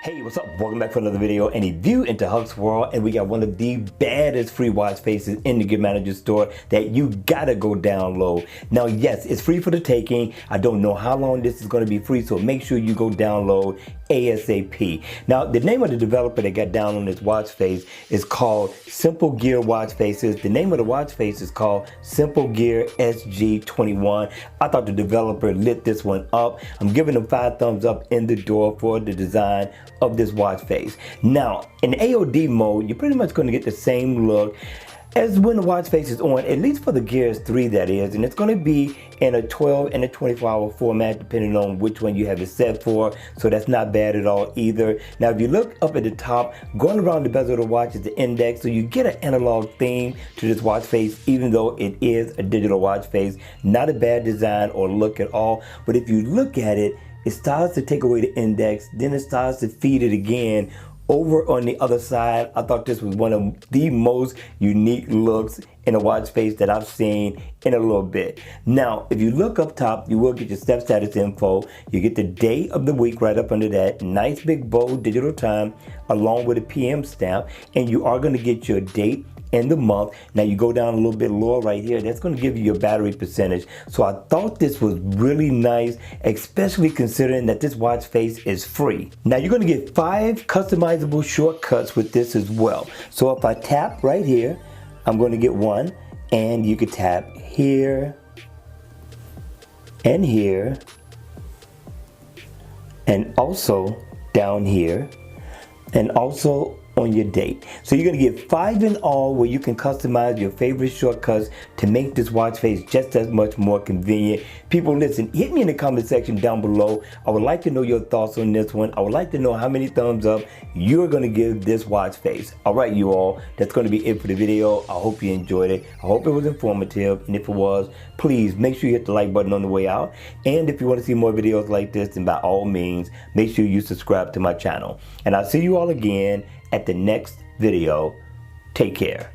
Hey, what's up? Welcome back for another video and a view into Huck's World, and we got one of the baddest free watch faces in the Gear Manager store that you gotta go download. Now, yes, it's free for the taking. I don't know how long this is gonna be free, so make sure you go download ASAP. Now, the name of the developer that got down on this watch face is called Simple Gear Watch Faces. The name of the watch face is called Simple Gear SG21. I thought the developer lit this one up. I'm giving them 5 thumbs up in the door for the design of this watch face. Now, in AOD mode, you're pretty much going to get the same look as when the watch face is on, at least for the Gears 3 that is, and it's going to be in a 12 and a 24-hour format depending on which one you have it set for, so that's not bad at all either. Now, if you look up at the top, going around the bezel of the watch is the index, so you get an analog theme to this watch face, even though it is a digital watch face. Not a bad design or look at all, but if you look at it, it starts to take away the index, then it starts to feed it again over on the other side. I thought this was one of the most unique looks in a watch face that I've seen in a little bit. Now, if you look up top, you will get your step status info. You get the day of the week right up under that. Nice big bold digital time along with a PM stamp, and you are going to get your date and the month. Now you go down a little bit lower right here, that's going to give you your battery percentage. So I thought this was really nice, especially considering that this watch face is free. Now you're going to get 5 customizable shortcuts with this as well. So if I tap right here, I'm going to get one, and you could tap here and here and also down here and also on your date. So you're going to get 5 in all where you can customize your favorite shortcuts to make this watch face just as much more convenient. People, listen, hit me in the comment section down below. I would like to know your thoughts on this one. I would like to know how many thumbs up you're going to give this watch face. All right, you all, that's going to be it for the video. I hope you enjoyed it. I hope it was informative, and if it was, please make sure you hit the like button on the way out. And if you want to see more videos like this, then by all means, make sure you subscribe to my channel. And I'll see you all again at the next video. Take care.